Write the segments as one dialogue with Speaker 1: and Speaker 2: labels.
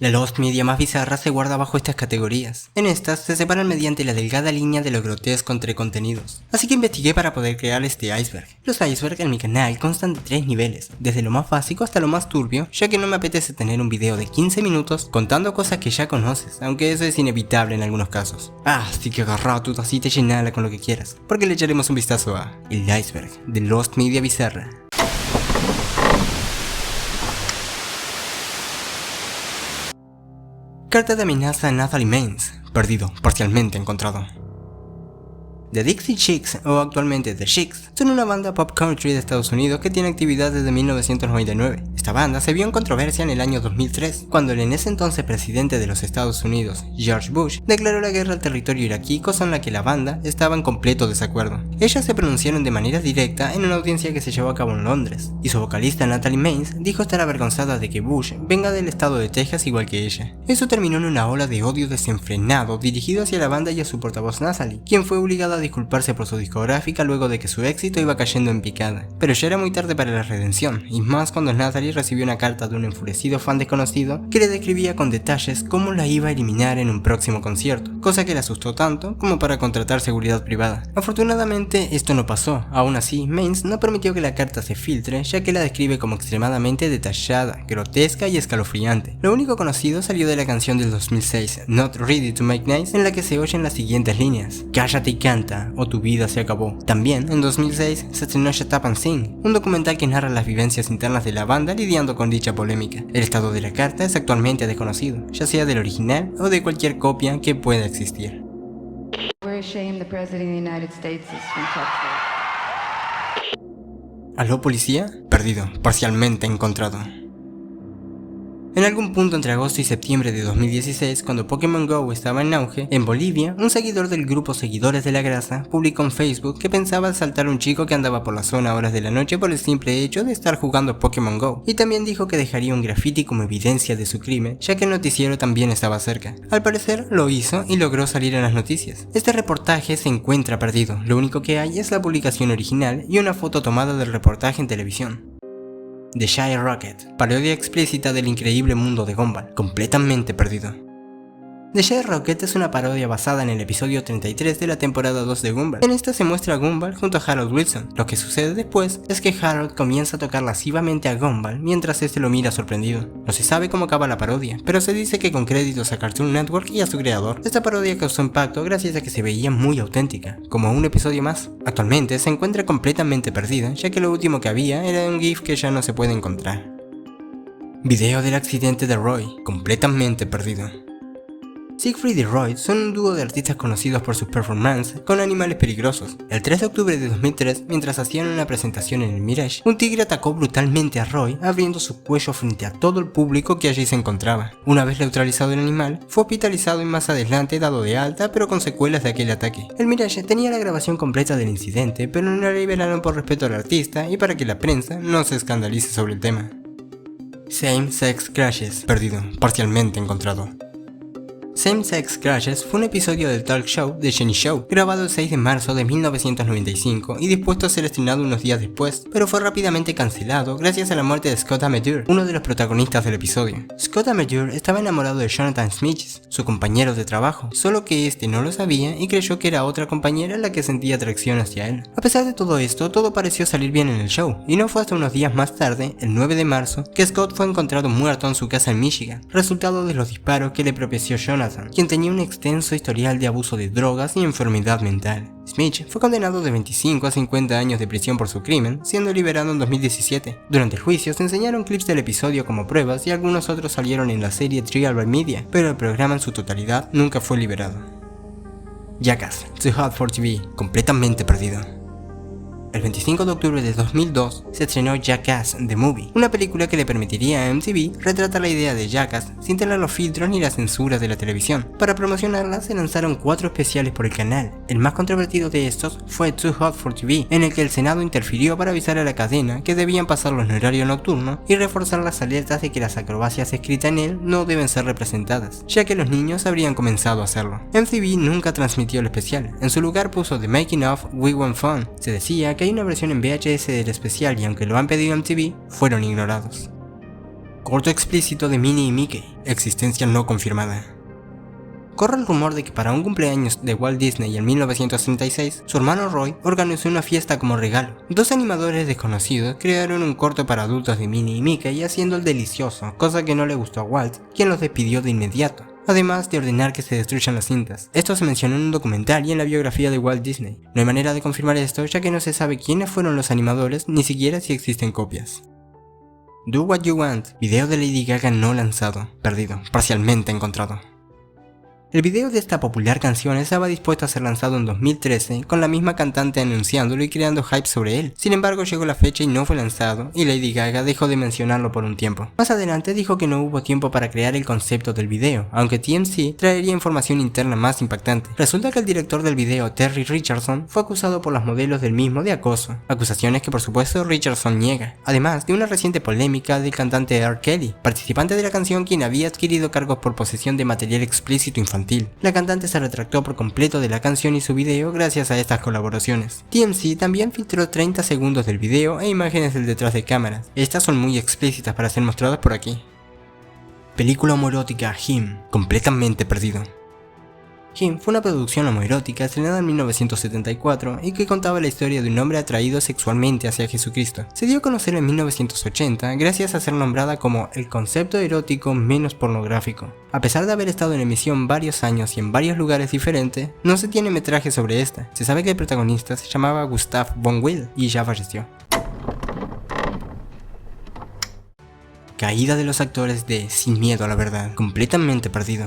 Speaker 1: La Lost Media más bizarra se guarda bajo estas categorías. En estas se separan mediante la delgada línea de lo grotesco entre contenidos. Así que investigué para poder crear este iceberg. Los icebergs en mi canal constan de 3 niveles, desde lo más básico hasta lo más turbio, ya que no me apetece tener un video de 15 minutos contando cosas que ya conoces, aunque eso es inevitable en algunos casos. Así que agarra tu tacita y llenala con lo que quieras, porque le echaremos un vistazo a el iceberg de Lost Media bizarra. Carta de amenaza a Natalie Maines, perdido, parcialmente encontrado. The Dixie Chicks, o actualmente The Chicks, son una banda pop country de Estados Unidos que tiene actividad desde 1999. Esta banda se vio en controversia en el año 2003, cuando el en ese entonces presidente de los Estados Unidos, George Bush, declaró la guerra al territorio iraquí, cosa en la que la banda estaba en completo desacuerdo. Ellas se pronunciaron de manera directa en una audiencia que se llevó a cabo en Londres, y su vocalista Natalie Maines dijo estar avergonzada de que Bush venga del estado de Texas igual que ella. Eso terminó en una ola de odio desenfrenado dirigido hacia la banda y a su portavoz Natalie, quien fue obligada a disculparse por su discográfica luego de que su éxito iba cayendo en picada. Pero ya era muy tarde para la redención, y más cuando Natalie recibió una carta de un enfurecido fan desconocido que le describía con detalles cómo la iba a eliminar en un próximo concierto, cosa que le asustó tanto como para contratar seguridad privada. Afortunadamente esto no pasó. Aún así, Maines no permitió que la carta se filtre, ya que la describe como extremadamente detallada, grotesca y escalofriante. Lo único conocido salió de la canción del 2006, Not Ready to Make Nice, en la que se oyen las siguientes líneas: cállate y canta, o tu vida se acabó. También, en 2006, se estrenó Shut Up and Sing, un documental que narra las vivencias internas de la banda lidiando con dicha polémica. El estado de la carta es actualmente desconocido, ya sea del original o de cualquier copia que pueda existir. ¿Aló, policía? Perdido, parcialmente encontrado. En algún punto entre agosto y septiembre de 2016, cuando Pokémon GO estaba en auge, en Bolivia, un seguidor del grupo Seguidores de la Grasa publicó en Facebook que pensaba asaltar a un chico que andaba por la zona a horas de la noche por el simple hecho de estar jugando Pokémon GO, y también dijo que dejaría un graffiti como evidencia de su crimen, ya que el noticiero también estaba cerca. Al parecer lo hizo y logró salir en las noticias. Este reportaje se encuentra perdido, lo único que hay es la publicación original y una foto tomada del reportaje en televisión. The Shy Rocket, parodia explícita del increíble mundo de Gumball, completamente perdido. The Shy Rocket es una parodia basada en el episodio 33 de la temporada 2 de Gumball. En esta se muestra a Gumball junto a Harold Wilson. Lo que sucede después es que Harold comienza a tocar lascivamente a Gumball mientras este lo mira sorprendido. No se sabe cómo acaba la parodia, pero se dice que con créditos a Cartoon Network y a su creador. Esta parodia causó impacto gracias a que se veía muy auténtica, como un episodio más. Actualmente se encuentra completamente perdida, ya que lo último que había era un GIF que ya no se puede encontrar. Video del accidente de Roy, completamente perdido. Siegfried y Roy son un dúo de artistas conocidos por sus performances con animales peligrosos. El 3 de octubre de 2003, mientras hacían una presentación en el Mirage, un tigre atacó brutalmente a Roy, abriendo su cuello frente a todo el público que allí se encontraba. Una vez neutralizado el animal, fue hospitalizado y más adelante dado de alta, pero con secuelas de aquel ataque. El Mirage tenía la grabación completa del incidente, pero no la liberaron por respeto al artista y para que la prensa no se escandalice sobre el tema. Same Sex Crashes, perdido, parcialmente encontrado. Same Sex Crashes fue un episodio del talk show The Jenny Show, grabado el 6 de marzo de 1995 y dispuesto a ser estrenado unos días después, pero fue rápidamente cancelado gracias a la muerte de Scott Amedur, uno de los protagonistas del episodio. Scott Amedur estaba enamorado de Jonathan Smith, su compañero de trabajo, solo que este no lo sabía y creyó que era otra compañera la que sentía atracción hacia él. A pesar de todo esto, todo pareció salir bien en el show, y no fue hasta unos días más tarde, el 9 de marzo, que Scott fue encontrado muerto en su casa en Michigan, resultado de los disparos que le propició Jonathan, quien tenía un extenso historial de abuso de drogas y enfermedad mental. Smith fue condenado de 25 a 50 años de prisión por su crimen, siendo liberado en 2017. Durante el juicio se enseñaron clips del episodio como pruebas y algunos otros salieron en la serie Trial by Media, pero el programa en su totalidad nunca fue liberado. Jackass, Too Hot for TV, completamente perdido. El 25 de octubre de 2002 se estrenó Jackass The Movie, una película que le permitiría a MTV retratar la idea de Jackass sin tener los filtros ni la censura de la televisión. Para promocionarla se lanzaron 4 especiales por el canal. El más controvertido de estos fue Too Hot for TV, en el que el Senado interfirió para avisar a la cadena que debían pasarlo en horario nocturno y reforzar las alertas de que las acrobacias escritas en él no deben ser representadas, ya que los niños habrían comenzado a hacerlo. MTV nunca transmitió el especial, en su lugar puso The Making of We Want Fun. Se decía que hay una versión en VHS del especial y aunque lo han pedido en MTV, fueron ignorados. Corto explícito de Minnie y Mickey, existencia no confirmada. Corre el rumor de que para un cumpleaños de Walt Disney en 1936, su hermano Roy organizó una fiesta como regalo. Dos animadores desconocidos crearon un corto para adultos de Minnie y Mickey haciendo el delicioso, cosa que no le gustó a Walt, quien los despidió de inmediato, además de ordenar que se destruyan las cintas. Esto se mencionó en un documental y en la biografía de Walt Disney. No hay manera de confirmar esto, ya que no se sabe quiénes fueron los animadores, ni siquiera si existen copias. Do What You Want, video de Lady Gaga no lanzado, perdido, parcialmente encontrado. El video de esta popular canción estaba dispuesto a ser lanzado en 2013, con la misma cantante anunciándolo y creando hype sobre él. Sin embargo, llegó la fecha y no fue lanzado, y Lady Gaga dejó de mencionarlo por un tiempo. Más adelante dijo que no hubo tiempo para crear el concepto del video, aunque TMZ traería información interna más impactante. Resulta que el director del video, Terry Richardson, fue acusado por las modelos del mismo de acoso, acusaciones que por supuesto Richardson niega, además de una reciente polémica del cantante R. Kelly, participante de la canción, quien había adquirido cargos por posesión de material explícito infantil. La cantante se retractó por completo de la canción y su video gracias a estas colaboraciones. TMZ también filtró 30 segundos del video e imágenes del detrás de cámaras. Estas son muy explícitas para ser mostradas por aquí. Película homoerótica Him, completamente perdido. Him fue una producción homoerótica estrenada en 1974 y que contaba la historia de un hombre atraído sexualmente hacia Jesucristo. Se dio a conocer en 1980 gracias a ser nombrada como el concepto erótico menos pornográfico. A pesar de haber estado en emisión varios años y en varios lugares diferentes, no se tiene metraje sobre esta. Se sabe que el protagonista se llamaba Gustav von Will y ya falleció. Caída de los actores de Sin Miedo a la Verdad, completamente perdido.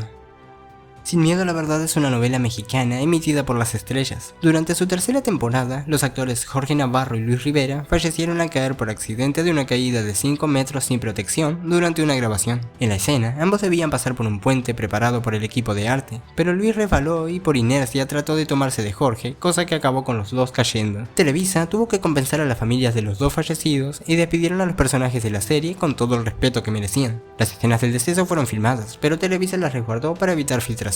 Speaker 1: Sin Miedo a la Verdad es una novela mexicana emitida por Las Estrellas. Durante su tercera temporada, los actores Jorge Navarro y Luis Rivera fallecieron al caer por accidente de una caída de 5 metros sin protección durante una grabación. En la escena, ambos debían pasar por un puente preparado por el equipo de arte, pero Luis resbaló y por inercia trató de tomarse de Jorge, cosa que acabó con los dos cayendo. Televisa tuvo que compensar a las familias de los dos fallecidos y despidieron a los personajes de la serie con todo el respeto que merecían. Las escenas del deceso fueron filmadas, pero Televisa las resguardó para evitar filtraciones.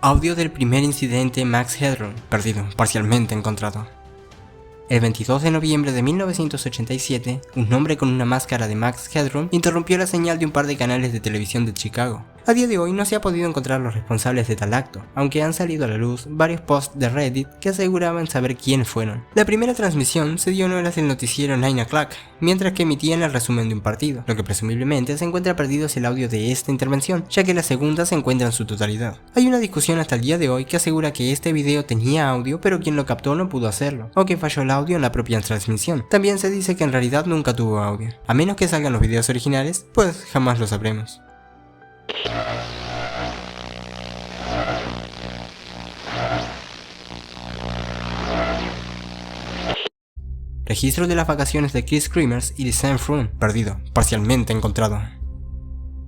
Speaker 1: Audio del primer incidente Max Headroom, perdido, parcialmente encontrado. El 22 de noviembre de 1987, un hombre con una máscara de Max Headroom interrumpió la señal de un par de canales de televisión de Chicago. A día de hoy no se ha podido encontrar los responsables de tal acto, aunque han salido a la luz varios posts de Reddit que aseguraban saber quiénes fueron. La primera transmisión se dio en horas del noticiero 9 O'Clock, mientras que emitían el resumen de un partido, lo que presumiblemente se encuentra perdido es el audio de esta intervención, ya que la segunda se encuentra en su totalidad. Hay una discusión hasta el día de hoy que asegura que este video tenía audio, pero quien lo captó no pudo hacerlo, o que falló el audio en la propia transmisión. También se dice que en realidad nunca tuvo audio. A menos que salgan los videos originales, pues jamás lo sabremos. Registro de las vacaciones de Chris Kremers y Lisanne Froon, perdido, parcialmente encontrado.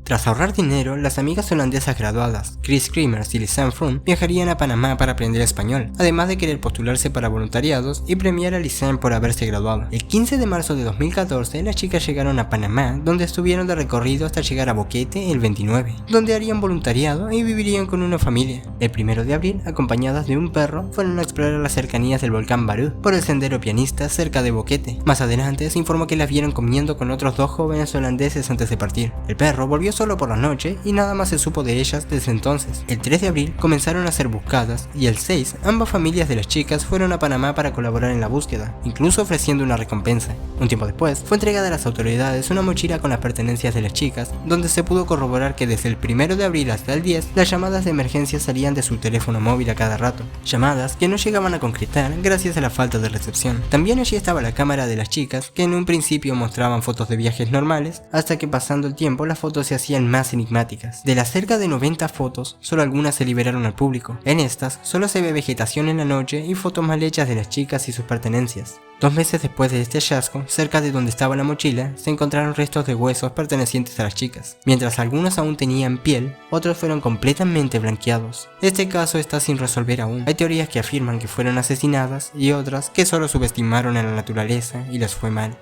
Speaker 1: Tras ahorrar dinero, las amigas holandesas graduadas, Chris Kremers y Lisanne Froon, viajarían a Panamá para aprender español, además de querer postularse para voluntariados y premiar a Lisanne por haberse graduado. El 15 de marzo de 2014, las chicas llegaron a Panamá, donde estuvieron de recorrido hasta llegar a Boquete el 29, donde harían voluntariado y vivirían con una familia. El 1 de abril, acompañadas de un perro, fueron a explorar las cercanías del volcán Barú por el sendero Pianista cerca de Boquete. Más adelante se informó que las vieron comiendo con otros dos jóvenes holandeses antes de partir. El perro volvió solo por la noche y nada más se supo de ellas desde entonces. El 3 de abril comenzaron a ser buscadas y el 6 ambas familias de las chicas fueron a Panamá para colaborar en la búsqueda, incluso ofreciendo una recompensa. Un tiempo después fue entregada a las autoridades una mochila con las pertenencias de las chicas, donde se pudo corroborar que desde el 1 de abril hasta el 10 las llamadas de emergencia salían de su teléfono móvil a cada rato, llamadas que no llegaban a concretar gracias a la falta de recepción. También allí estaba la cámara de las chicas, que en un principio mostraban fotos de viajes normales, hasta que pasando el tiempo las fotos se hacían más enigmáticas. De las cerca de 90 fotos, solo algunas se liberaron al público. En estas, solo se ve vegetación en la noche y fotos mal hechas de las chicas y sus pertenencias. 2 meses después de este hallazgo, cerca de donde estaba la mochila, se encontraron restos de huesos pertenecientes a las chicas. Mientras algunos aún tenían piel, otros fueron completamente blanqueados. Este caso está sin resolver aún. Hay teorías que afirman que fueron asesinadas y otras que solo subestimaron a la naturaleza y les fue mal.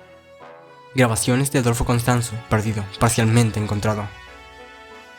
Speaker 1: Grabaciones de Adolfo Constanzo, perdido, parcialmente encontrado.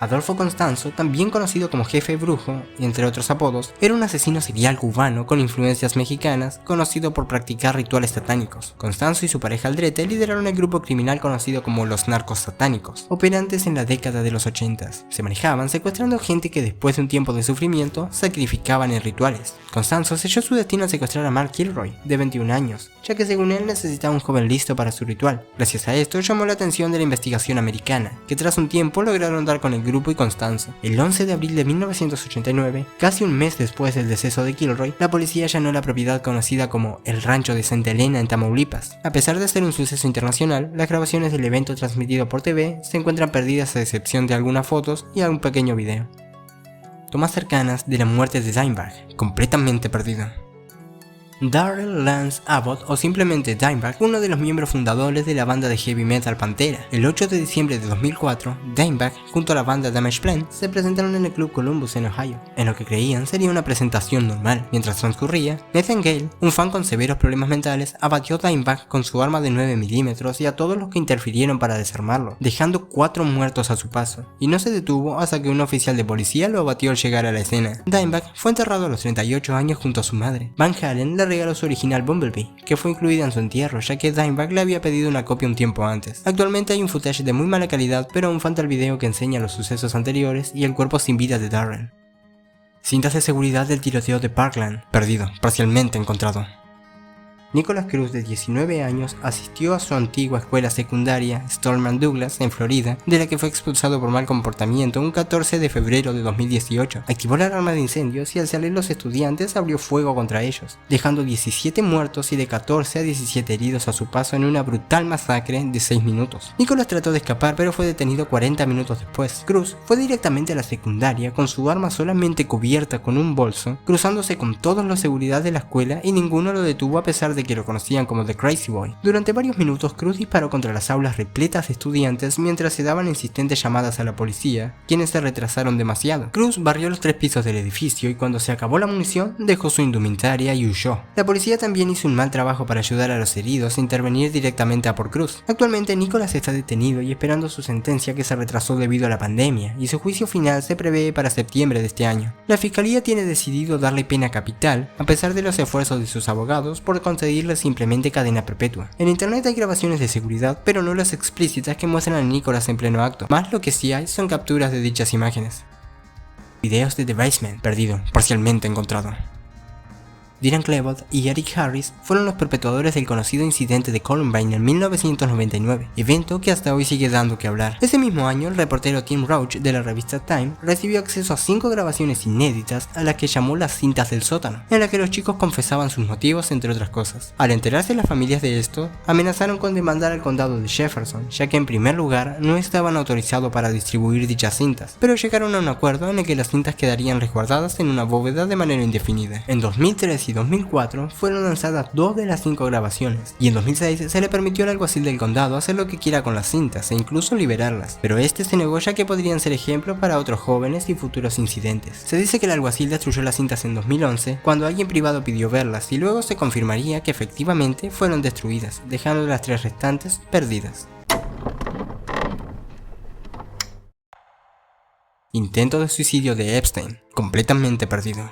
Speaker 1: Adolfo Constanzo, también conocido como Jefe Brujo, entre otros apodos, era un asesino serial cubano con influencias mexicanas, conocido por practicar rituales satánicos. Constanzo y su pareja Aldrete lideraron el grupo criminal conocido como los narcos satánicos, operantes en la década de los 80. Se manejaban secuestrando gente que después de un tiempo de sufrimiento, sacrificaban en rituales. Constanzo selló su destino al secuestrar a Mark Kilroy, de 21 años, ya que según él necesitaba un joven listo para su ritual. Gracias a esto llamó la atención de la investigación americana, que tras un tiempo lograron dar con el grupo y Constanzo. El 11 de abril de 1989, casi un mes después del deceso de Kilroy, la policía allanó la propiedad conocida como el Rancho de Santa Elena en Tamaulipas. A pesar de ser un suceso internacional, las grabaciones del evento transmitido por TV se encuentran perdidas a excepción de algunas fotos y un pequeño video. Tomas cercanas de la muerte de Dimebag, completamente perdido. Darrell Lance Abbott, o simplemente Dimebag, uno de los miembros fundadores de la banda de heavy metal Pantera. El 8 de diciembre de 2004, Dimebag, junto a la banda Damageplan, se presentaron en el Club Columbus en Ohio, en lo que creían sería una presentación normal. Mientras transcurría, Nathan Gale, un fan con severos problemas mentales, abatió a Dimebag con su arma de 9 milímetros y a todos los que interfirieron para desarmarlo, dejando 4 muertos a su paso, y no se detuvo hasta que un oficial de policía lo abatió al llegar a la escena. Dimebag fue enterrado a los 38 años junto a su madre. Van Halen le regaló su original Bumblebee, que fue incluida en su entierro, ya que Dimebag le había pedido una copia un tiempo antes. Actualmente hay un footage de muy mala calidad, pero aún falta el video que enseña los sucesos anteriores y el cuerpo sin vida de Darrell. Cintas de seguridad del tiroteo de Parkland, perdido, parcialmente encontrado. Nicholas Cruz, de 19 años, asistió a su antigua escuela secundaria Stoneman Douglas en Florida, de la que fue expulsado por mal comportamiento un 14 de febrero de 2018. Activó la alarma de incendios y al salir los estudiantes abrió fuego contra ellos, dejando 17 muertos y de 14 a 17 heridos a su paso en una brutal masacre de 6 minutos. Nicholas trató de escapar pero fue detenido 40 minutos después. Cruz fue directamente a la secundaria con su arma solamente cubierta con un bolso, cruzándose con todos los seguridad de la escuela y ninguno lo detuvo a pesar de que lo conocían como The Crazy Boy. Durante varios minutos Cruz disparó contra las aulas repletas de estudiantes mientras se daban insistentes llamadas a la policía, quienes se retrasaron demasiado. Cruz barrió los 3 pisos del edificio y cuando se acabó la munición dejó su indumentaria y huyó. La policía también hizo un mal trabajo para ayudar a los heridos e intervenir directamente a por Cruz. Actualmente Nicholas está detenido y esperando su sentencia, que se retrasó debido a la pandemia, y su juicio final se prevé para septiembre de este año. La fiscalía tiene decidido darle pena capital, a pesar de los esfuerzos de sus abogados por conseguirle simplemente cadena perpetua. En internet hay grabaciones de seguridad, pero no las explícitas que muestran a Nicholas en pleno acto, más lo que sí hay son capturas de dichas imágenes. Videos de The Basement, perdido, parcialmente encontrado. Dylan Klebold y Eric Harris fueron los perpetuadores del conocido incidente de Columbine en 1999, evento que hasta hoy sigue dando que hablar. Ese mismo año, el reportero Tim Roach de la revista Time recibió acceso a 5 grabaciones inéditas a las que llamó las cintas del sótano, en las que los chicos confesaban sus motivos, entre otras cosas. Al enterarse las familias de esto, amenazaron con demandar al condado de Jefferson, ya que en primer lugar no estaban autorizados para distribuir dichas cintas, pero llegaron a un acuerdo en el que las cintas quedarían resguardadas en una bóveda de manera indefinida. En 2003 y 2004 fueron lanzadas 2 de las 5 grabaciones, y en 2006 se le permitió al alguacil del condado hacer lo que quiera con las cintas e incluso liberarlas, pero este se negó ya que podrían ser ejemplo para otros jóvenes y futuros incidentes. Se dice que el alguacil destruyó las cintas en 2011 cuando alguien privado pidió verlas, y luego se confirmaría que efectivamente fueron destruidas, dejando las 3 restantes perdidas. Intento de suicidio de Epstein, completamente perdido.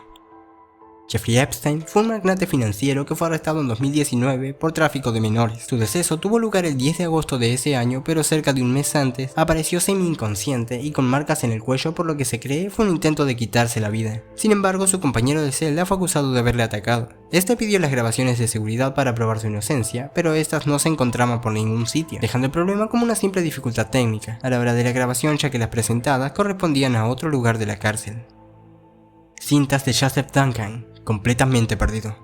Speaker 1: Jeffrey Epstein fue un magnate financiero que fue arrestado en 2019 por tráfico de menores. Su deceso tuvo lugar el 10 de agosto de ese año, pero cerca de un mes antes apareció semi-inconsciente y con marcas en el cuello, por lo que se cree fue un intento de quitarse la vida. Sin embargo, su compañero de celda fue acusado de haberle atacado. Este pidió las grabaciones de seguridad para probar su inocencia, pero estas no se encontraban por ningún sitio, dejando el problema como una simple dificultad técnica a la hora de la grabación, ya que las presentadas correspondían a otro lugar de la cárcel. Cintas de Joseph Duncan, completamente perdido.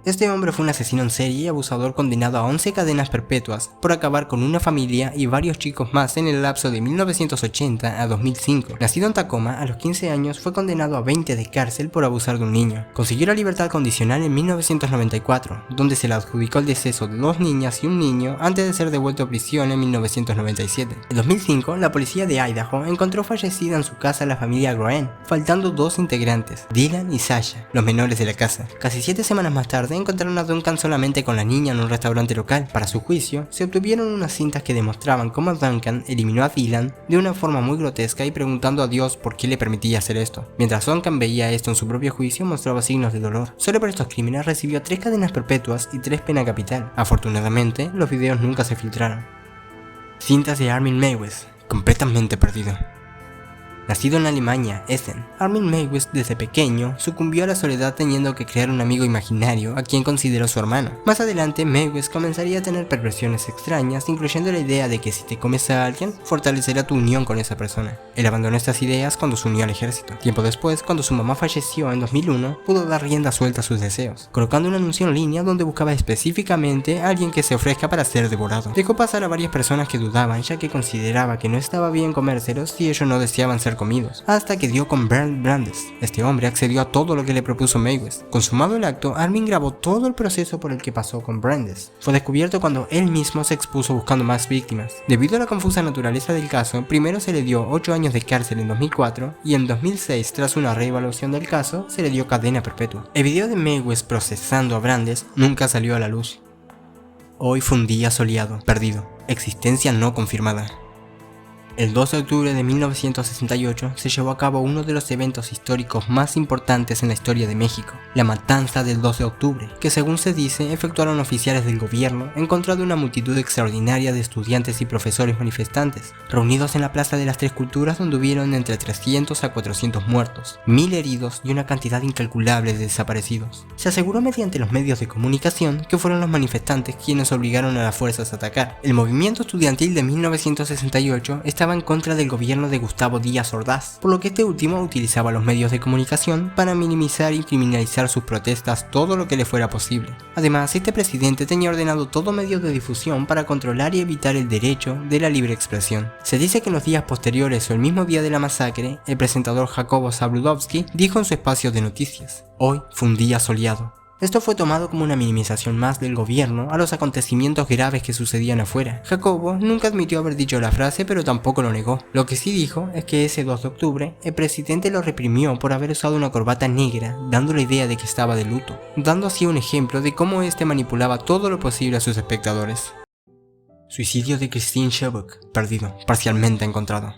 Speaker 1: Este hombre fue un asesino en serie y abusador condenado a 11 cadenas perpetuas por acabar con una familia y varios chicos más en el lapso de 1980 a 2005. Nacido en Tacoma, a los 15 años fue condenado a 20 de cárcel por abusar de un niño. Consiguió la libertad condicional en 1994, donde se le adjudicó el deceso de 2 niñas y un niño antes de ser devuelto a prisión en 1997. En 2005, la policía de Idaho encontró fallecida en su casa a la familia Groen, faltando 2 integrantes, Dylan y Sasha, los menores de la casa. Casi 7 semanas más tarde, encontraron a Duncan solamente con la niña en un restaurante local. Para su juicio, se obtuvieron unas cintas que demostraban cómo Duncan eliminó a Dylan de una forma muy grotesca y preguntando a Dios por qué le permitía hacer esto. Mientras Duncan veía esto en su propio juicio, mostraba signos de dolor. Solo por estos crímenes recibió 3 cadenas perpetuas y 3 pena capital. Afortunadamente, los videos nunca se filtraron. Cintas de Armin Meiwes, completamente perdido. Nacido en Alemania, Essen, Armin Meiwes desde pequeño sucumbió a la soledad teniendo que crear un amigo imaginario a quien consideró su hermano. Más adelante, Meiwes comenzaría a tener perversiones extrañas, incluyendo la idea de que si te comes a alguien, fortalecerá tu unión con esa persona. Él abandonó estas ideas cuando se unió al ejército. Tiempo después, cuando su mamá falleció en 2001, pudo dar rienda suelta a sus deseos, colocando un anuncio en línea donde buscaba específicamente a alguien que se ofrezca para ser devorado. Dejó pasar a varias personas que dudaban, ya que consideraba que no estaba bien comérselos si ellos no deseaban ser comidos, hasta que dio con Bernd Brandes. Este hombre accedió a todo lo que le propuso Meiwes. Consumado el acto, Armin grabó todo el proceso por el que pasó con Brandes. Fue descubierto cuando él mismo se expuso buscando más víctimas. Debido a la confusa naturaleza del caso, primero se le dio 8 años de cárcel en 2004 y en 2006, tras una reevaluación del caso, se le dio cadena perpetua. El video de Meiwes procesando a Brandes nunca salió a la luz. Hoy fue un día soleado, perdido, existencia no confirmada. El 2 de octubre de 1968 se llevó a cabo uno de los eventos históricos más importantes en la historia de México, la matanza del 2 de octubre, que según se dice efectuaron oficiales del gobierno en contra de una multitud extraordinaria de estudiantes y profesores manifestantes, reunidos en la Plaza de las Tres Culturas, donde hubieron entre 300 a 400 muertos, 1000 heridos y una cantidad incalculable de desaparecidos. Se aseguró mediante los medios de comunicación que fueron los manifestantes quienes obligaron a las fuerzas a atacar. El movimiento estudiantil de 1968 estaba en contra del gobierno de Gustavo Díaz Ordaz, por lo que este último utilizaba los medios de comunicación para minimizar y criminalizar sus protestas todo lo que le fuera posible. Además, este presidente tenía ordenado todo medio de difusión para controlar y evitar el derecho de la libre expresión. Se dice que en los días posteriores o el mismo día de la masacre, el presentador Jacobo Zabludovsky dijo en su espacio de noticias: "Hoy fue un día soleado". Esto fue tomado como una minimización más del gobierno a los acontecimientos graves que sucedían afuera. Jacobo nunca admitió haber dicho la frase, pero tampoco lo negó. Lo que sí dijo es que ese 2 de octubre el presidente lo reprimió por haber usado una corbata negra, dando la idea de que estaba de luto, dando así un ejemplo de cómo este manipulaba todo lo posible a sus espectadores. Suicidio de Christine Chubbuck, perdido, parcialmente encontrado.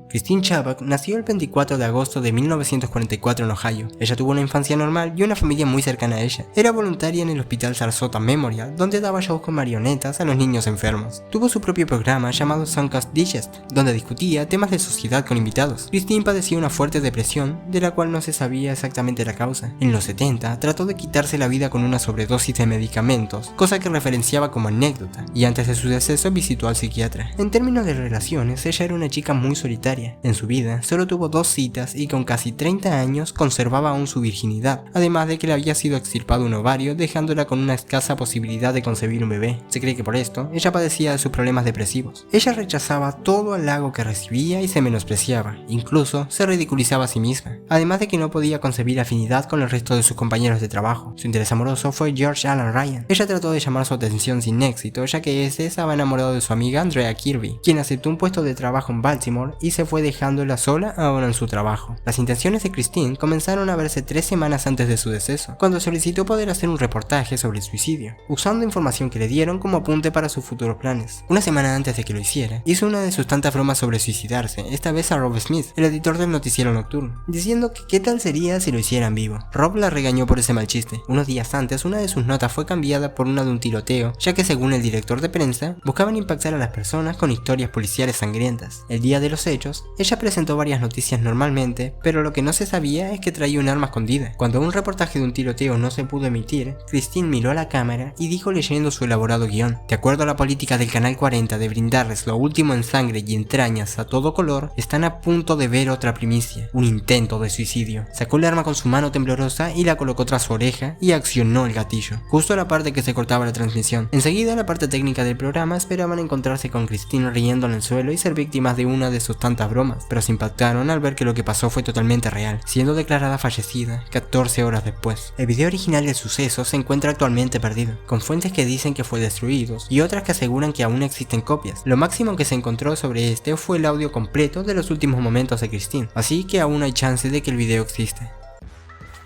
Speaker 1: Christine Chubbuck nació el 24 de agosto de 1944 en Ohio. Ella tuvo una infancia normal y una familia muy cercana a ella. Era voluntaria en el Hospital Sarasota Memorial, donde daba shows con marionetas a los niños enfermos. Tuvo su propio programa llamado Suncast Digest, donde discutía temas de sociedad con invitados. Christine padecía una fuerte depresión, de la cual no se sabía exactamente la causa. En los 70, trató de quitarse la vida con una sobredosis de medicamentos, cosa que referenciaba como anécdota, y antes de su deceso visitó al psiquiatra. En términos de relaciones, ella era una chica muy solitaria. En su vida solo tuvo 2 citas y con casi 30 años conservaba aún su virginidad, además de que le había sido extirpado un ovario, dejándola con una escasa posibilidad de concebir un bebé. Se cree que por esto ella padecía de sus problemas depresivos. Ella rechazaba todo halago que recibía y se menospreciaba, incluso se ridiculizaba a sí misma, además de que no podía concebir afinidad con el resto de sus compañeros de trabajo. Su interés amoroso fue George Alan Ryan. Ella trató de llamar su atención sin éxito, ya que este estaba enamorado de su amiga Andrea Kirby, quien aceptó un puesto de trabajo en Baltimore y se fue dejándola sola ahora en su trabajo. Las intenciones de Christine comenzaron a verse 3 semanas antes de su deceso, cuando solicitó poder hacer un reportaje sobre el suicidio, usando información que le dieron como apunte para sus futuros planes. Una semana antes de que lo hiciera, hizo una de sus tantas bromas sobre suicidarse, esta vez a Rob Smith, el editor del noticiero nocturno, diciendo que qué tal sería si lo hiciera en vivo. Rob la regañó por ese mal chiste. Unos días antes, una de sus notas fue cambiada por una de un tiroteo, ya que según el director de prensa, buscaban impactar a las personas con historias policiales sangrientas. El día de los hechos, ella presentó varias noticias normalmente, pero lo que no se sabía es que traía un arma escondida. Cuando un reportaje de un tiroteo no se pudo emitir, Christine miró a la cámara y dijo leyendo su elaborado guión: "De acuerdo a la política del Canal 40 de brindarles lo último en sangre y entrañas a todo color, están a punto de ver otra primicia, un intento de suicidio". Sacó el arma con su mano temblorosa y la colocó tras su oreja y accionó el gatillo, justo a la parte que se cortaba la transmisión. Enseguida, la parte técnica del programa esperaban encontrarse con Christine riendo en el suelo y ser víctimas de una de sus tantas bromas, pero se impactaron al ver que lo que pasó fue totalmente real, siendo declarada fallecida 14 horas después. El video original del suceso se encuentra actualmente perdido, con fuentes que dicen que fue destruido y otras que aseguran que aún existen copias. Lo máximo que se encontró sobre este fue el audio completo de los últimos momentos de Christine, así que aún hay chance de que el video existe.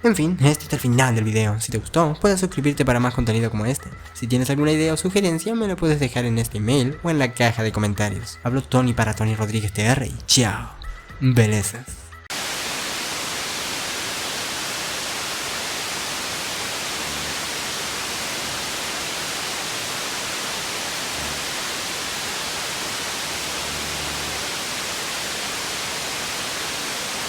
Speaker 1: En fin, este es el final del video. Si te gustó, puedes suscribirte para más contenido como este. Si tienes alguna idea o sugerencia, me lo puedes dejar en este email o en la caja de comentarios. Hablo Tony para Tony Rodríguez TR y chao. Belezas.